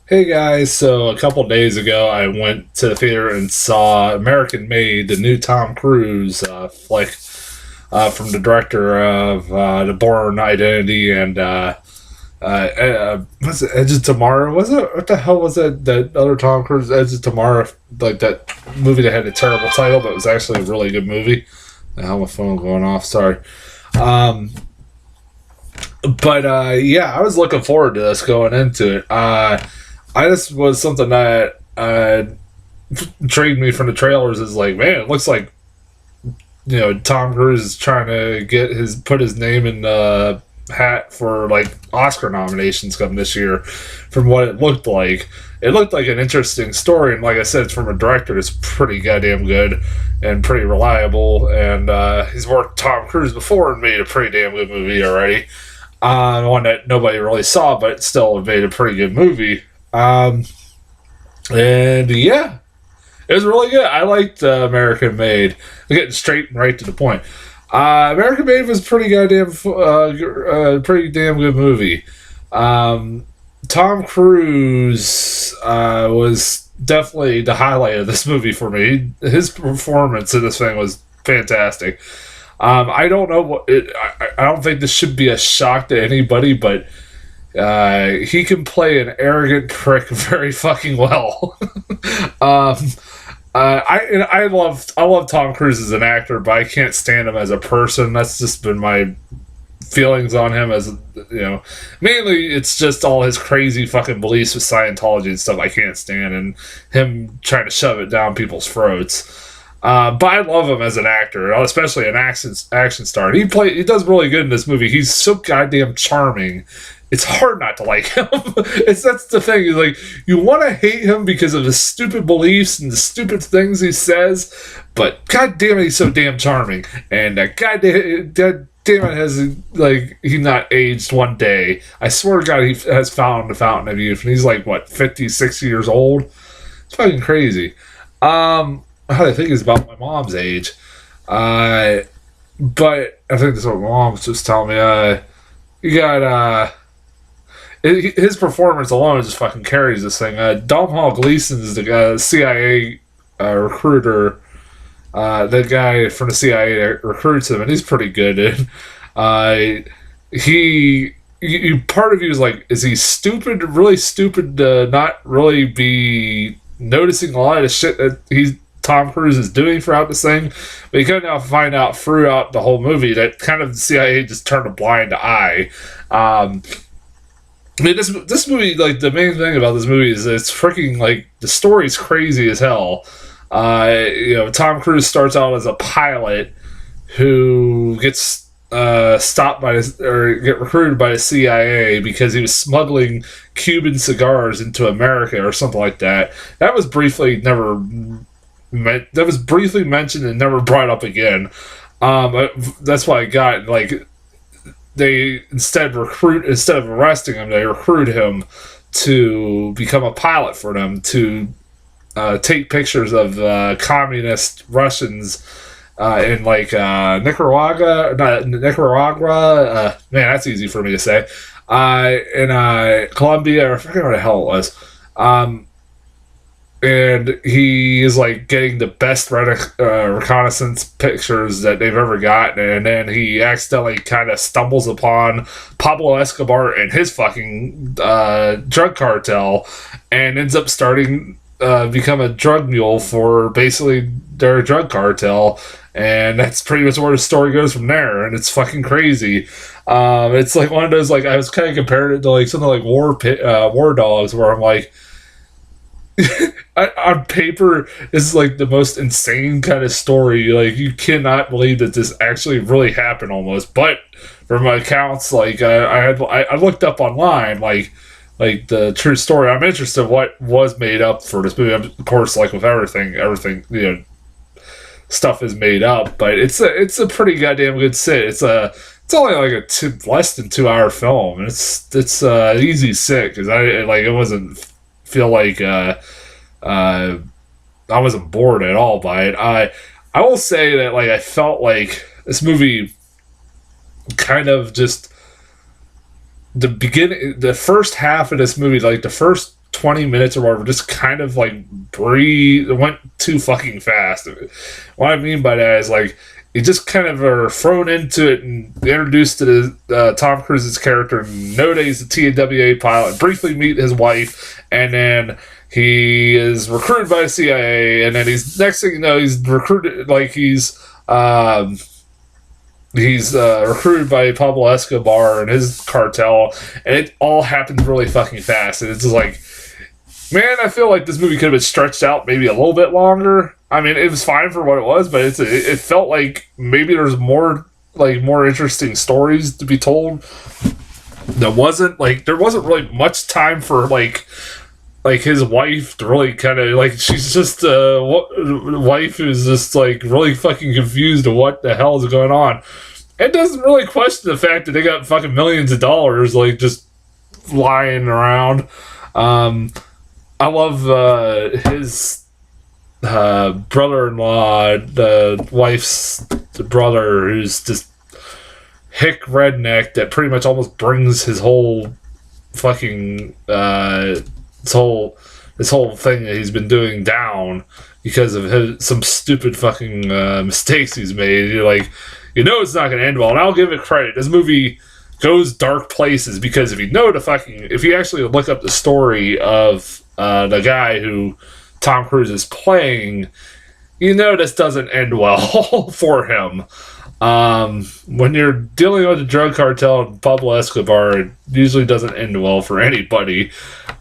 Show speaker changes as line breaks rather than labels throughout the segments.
Hey guys, so a couple days ago I went to the theater and saw American Made, the new Tom Cruise flick from the director of The Bourne Identity and was it Edge of Tomorrow? Was it what the hell was it? That other Tom Cruise Edge of Tomorrow, like that movie that had a terrible title, but was actually a really good movie. The hell, my phone going off. Sorry. Um, but yeah, I was looking forward to this going into it. I just was something that intrigued me from the trailers is like, man, it looks like Tom Cruise is trying to put his name in the hat for like Oscar nominations come this year. From what it looked like an interesting story, and like I said, from a director, it's pretty goddamn good and pretty reliable. And he's worked Tom Cruise before and made a pretty damn good movie already. One that nobody really saw, but still made a pretty good movie. Um, and yeah, it was really good. I liked American Made. Getting straight and right to the point. American Made was pretty damn good movie. Um, Tom Cruise was definitely the highlight of this movie for me. His performance in this thing was fantastic. I don't know what it. I don't think this should be a shock to anybody, but he can play an arrogant prick very fucking well. um, I love Tom Cruise as an actor, but I can't stand him as a person. That's just been my feelings on him as mainly it's just all his crazy fucking beliefs with Scientology and stuff I can't stand, and him trying to shove it down people's throats. But I love him as an actor, especially an action star. He does really good in this movie. He's so goddamn charming. It's hard not to like him. That's the thing. Is like you want to hate him because of his stupid beliefs and the stupid things he says, but god damn it, he's so damn charming. And god damn it, has he not aged one day. I swear to God, he has found the fountain of youth, and he's like what 50, 60 years old. It's fucking crazy. I think he's about my mom's age. But I think that's what my mom was just telling me. You got his performance alone just fucking carries this thing. Domhnall Gleeson is the guy, CIA recruiter, the guy from the CIA that recruits him, and he's pretty good. And part of you is like, is he stupid, really stupid, to not really be noticing a lot of the shit that Tom Cruise is doing throughout this thing? But you kind of find out throughout the whole movie that kind of the CIA just turned a blind eye. I mean, this movie, like the main thing about this movie is it's freaking like the story's crazy as hell. Tom Cruise starts out as a pilot who gets stopped or get recruited by the CIA because he was smuggling Cuban cigars into America or something like that. That was briefly mentioned and never brought up again. That's why I got like they instead of arresting him, they recruit him to become a pilot for them to take pictures of communist Russians in like Nicaragua. Man, that's easy for me to say. In Colombia, I forget what the hell it was. And he is like getting the best reconnaissance pictures that they've ever gotten, and then he accidentally kind of stumbles upon Pablo Escobar and his fucking drug cartel, and ends up become a drug mule for basically their drug cartel, and that's pretty much where the story goes from there, and it's fucking crazy. It's like one of those, like I was kind of comparing it to like something like War Dogs, where I'm like, on paper, this is like the most insane kind of story. Like you cannot believe that this actually really happened, almost. But from my accounts, like I looked up online, like the true story. I'm interested in what was made up for this movie. Of course, like with everything stuff is made up. But it's a pretty goddamn good sit. It's only like less than 2 hour film, and it's easy sit because it wasn't feel like I wasn't bored at all by it. I will say that like I felt like this movie kind of just the first half of this movie, like the first 20 minutes or whatever just kind of like breathe, went too fucking fast. What I mean by that is like you just kind of are thrown into it and introduced to Tom Cruise's character. Know that he's a TWA pilot. Briefly meet his wife, and then he is recruited by the CIA. And then he's next thing you know, he's recruited like he's recruited by Pablo Escobar and his cartel, and it all happens really fucking fast. And it's just like, man, I feel like this movie could have been stretched out maybe a little bit longer. I mean, it was fine for what it was, but it felt like maybe there's more interesting stories to be told. There wasn't really much time for like his wife to really kind of like, she's just a wife who's just like really fucking confused of what the hell is going on. It doesn't really question the fact that they got fucking millions of dollars like just lying around. I love his brother-in-law, the wife's brother, who's just hick redneck that pretty much almost brings his whole fucking this whole thing that he's been doing down because of some stupid fucking mistakes he's made. You're like, it's not going to end well, and I'll give it credit. This movie goes dark places because if you actually look up the story of the guy who Tom Cruise is playing, this doesn't end well for him. When you're dealing with the drug cartel and Pablo Escobar, it usually doesn't end well for anybody.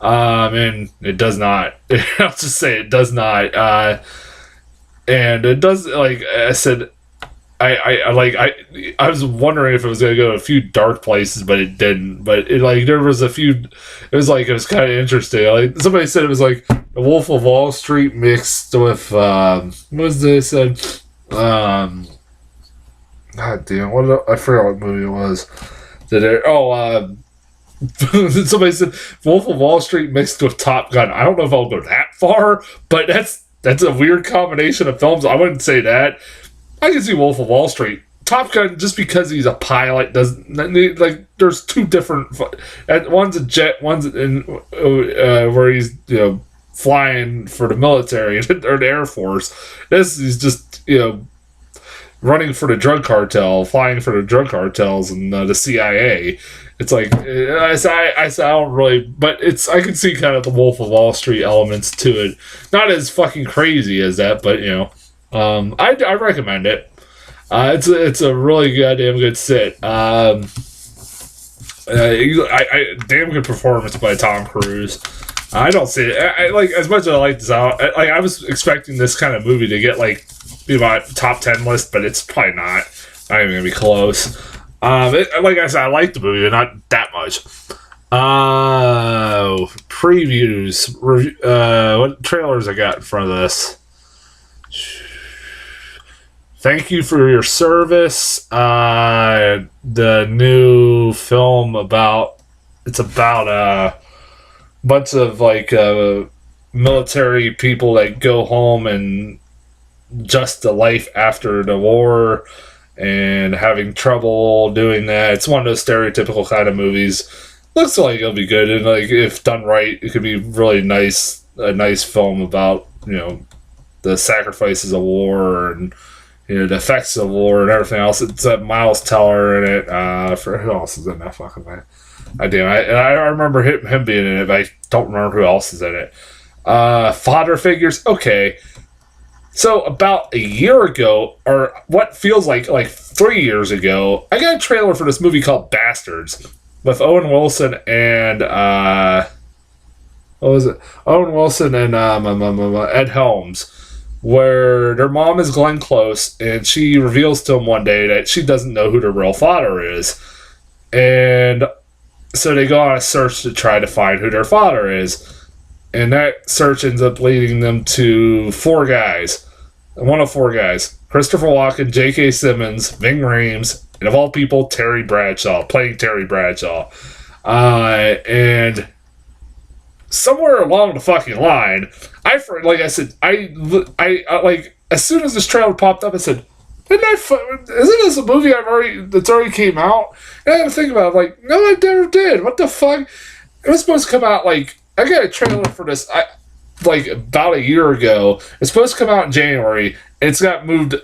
And it does not. I'll just say it does not. And it does, like I said, I was wondering if it was going to go to a few dark places, but it didn't. But there was a few. It was kind of interesting. Like somebody said, it was like the Wolf of Wall Street mixed with what was this? Said, God damn! I forgot what movie it was. Somebody said Wolf of Wall Street mixed with Top Gun. I don't know if I'll go that far, but that's a weird combination of films. I wouldn't say that. I can see Wolf of Wall Street. Top Gun, just because he's a pilot, doesn't like. There's two different. One's a jet. One's in where he's flying for the military or the Air Force. This is just running for the drug cartel, flying for the drug cartels and the CIA. It's like I don't really, but I can see kind of the Wolf of Wall Street elements to it. Not as fucking crazy as that, but I recommend it. It's a really goddamn good sit. Damn good performance by Tom Cruise. I don't see it. I like, as much as I like this out. I was expecting this kind of movie to get be my top 10 list, but it's probably not even gonna be close. Like I said, I like the movie, but not that much. Previews. What trailers I got in front of this? Thank You for Your Service. The new film about a bunch of military people that go home and just the life after the war and having trouble doing that. It's one of those stereotypical kind of movies. Looks like it'll be good, and if done right, it could be really nice. A nice film about the sacrifices of war and the effects of war and everything else. It's Miles Teller in it. For who else is in that fucking thing? I remember him being in it, but I don't remember who else is in it. Father Figures. Okay. So about a year ago, or what feels like 3 years ago, I got a trailer for this movie called Bastards with Owen Wilson and what was it? Owen Wilson and Ed Helms, where their mom is Glenn Close, and she reveals to him one day that she doesn't know who their real father is, and so they go on a search to try to find who their father is. And that search ends up leading them to four guys. One of four guys. Christopher Walken, J.K. Simmons, Ving Rhames, and of all people, Terry Bradshaw, playing Terry Bradshaw. And somewhere along the fucking line, as soon as this trailer popped up, I said, isn't this a movie that's already came out? And I had to think about it, no, I never did. What the fuck? It was supposed to come out I got a trailer for this. Like about a year ago. It's supposed to come out in January. And it's got moved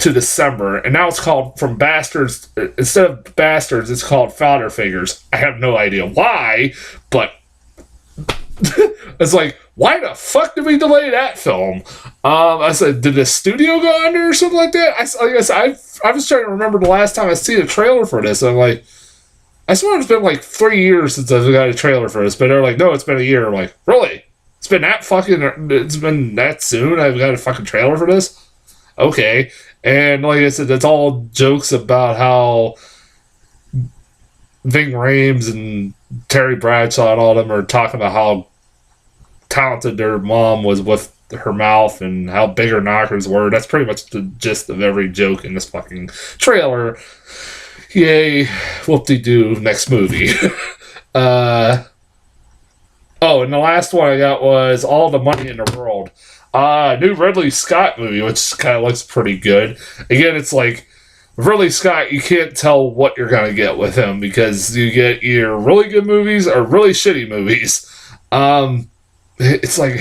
to December, and now it's called From Bastards. Instead of Bastards, it's called Father Figures. I have no idea why, but it's like, why the fuck did we delay that film? I said, did the studio go under or something like that? I was trying to remember the last time I seen a trailer for this. I'm like, I swear it's been like 3 years since I got a trailer for this, but they're like, no, it's been a year. I'm like, really? It's been that soon? I've got a fucking trailer for this? Okay. And like I said, it's all jokes about how Ving Rhames and Terry Bradshaw and all of them are talking about how talented their mom was with her mouth and how big her knockers were. That's pretty much the gist of every joke in this fucking trailer. Yay, whoop-de-doo, next movie. Oh, and the last one I got was All the Money in the World. New Ridley Scott movie, which kind of looks pretty good. Again, it's like, Ridley Scott, you can't tell what you're going to get with him because you get either really good movies or really shitty movies. It's like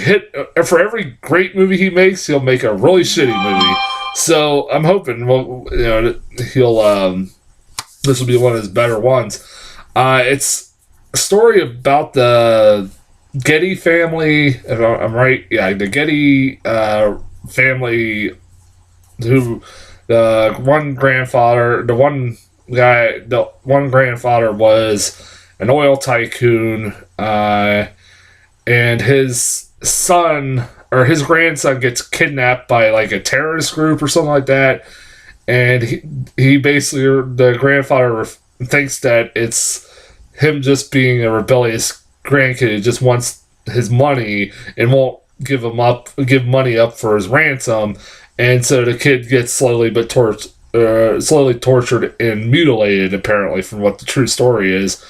for every great movie he makes, he'll make a really shitty movie. So I'm hoping, he'll this will be one of his better ones. It's a story about the Getty family, if I'm right, yeah, the Getty family, who the one grandfather was an oil tycoon, and his son or his grandson gets kidnapped by like a terrorist group or something like that, and he basically, the grandfather thinks that it's him just being a rebellious grandkid who just wants his money and won't give money up for his ransom, and so the kid gets slowly tortured and mutilated, apparently, from what the true story is.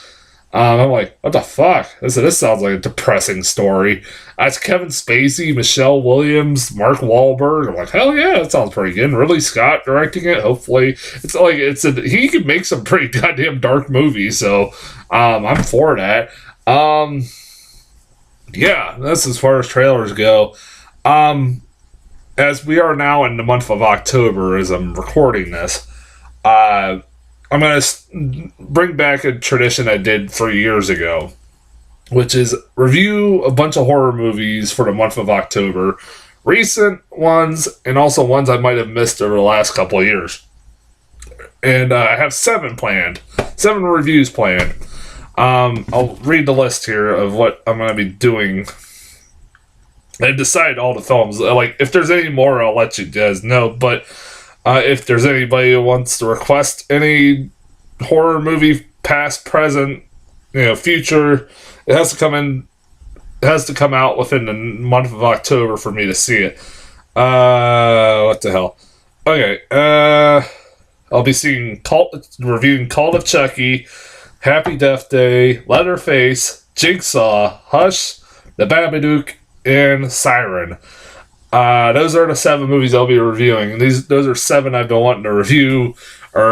I'm like, what the fuck? This sounds like a depressing story. It's Kevin Spacey, Michelle Williams, Mark Wahlberg. I'm like, hell yeah, that sounds pretty good. And Ridley Scott directing it. Hopefully, he can make some pretty goddamn dark movies. So, I'm for that. Yeah, that's as far as trailers go. As we are now in the month of October, as I'm recording this, I'm going to bring back a tradition I did 3 years ago, which is review a bunch of horror movies for the month of October. Recent ones, and also ones I might have missed over the last couple of years. And I have 7 reviews planned. I'll read the list here of what I'm going to be doing. I've decided all the films. Like, if there's any more, I'll let you guys know, but if there's anybody who wants to request any horror movie, past, present, future, it has to come in. It has to come out within the month of October for me to see it. What the hell? Okay. I'll be reviewing Call of Chucky, Happy Death Day, Leatherface, Jigsaw, Hush, The Babadook, and Siren. Those are the 7 movies I'll be reviewing. Those are 7 I've been wanting to review, or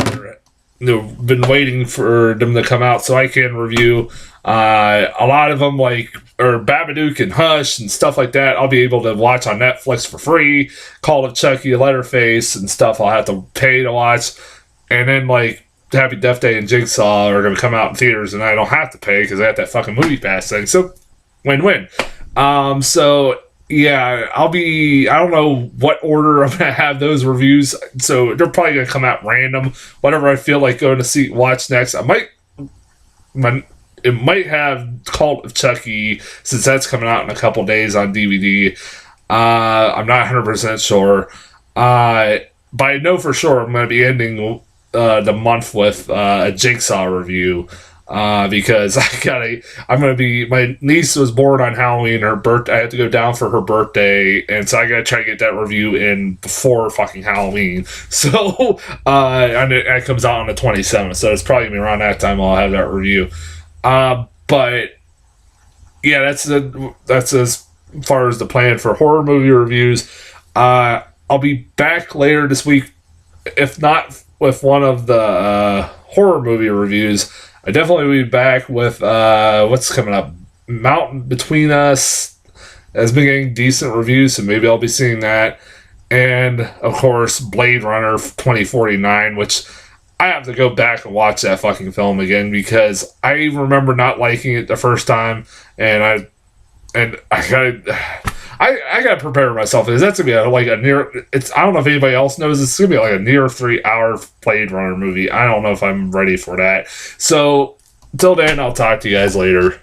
been waiting for them to come out so I can review. A lot of them, like Babadook and Hush and stuff like that, I'll be able to watch on Netflix for free. Call of Chucky, Leatherface, and stuff I'll have to pay to watch. And then like Happy Death Day and Jigsaw are going to come out in theaters, and I don't have to pay because I have that fucking Movie Pass thing. So win-win. So yeah, I don't know what order I'm going to have those reviews, so they're probably going to come out random. Whatever I feel like going to watch next. It might have Call of Chucky, since that's coming out in a couple days on DVD. I'm not 100% sure. But I know for sure I'm going to be ending the month with a Jigsaw review. Because my niece was born on Halloween, I had to go down for her birthday, and so I gotta try to get that review in before fucking Halloween. So, and it comes out on the 27th, so it's probably gonna be around that time I'll have that review. But, yeah, that's as far as the plan for horror movie reviews. I'll be back later this week, if not with one of the horror movie reviews. I definitely will be back with what's coming up. Mountain Between Us has been getting decent reviews, so maybe I'll be seeing that. And, of course, Blade Runner 2049, which I have to go back and watch that fucking film again because I remember not liking it the first time, and I gotta prepare myself because that's gonna be like a near. I don't know if anybody else knows. It's gonna be like a near 3-hour Blade Runner movie. I don't know if I'm ready for that. So, till then, I'll talk to you guys later.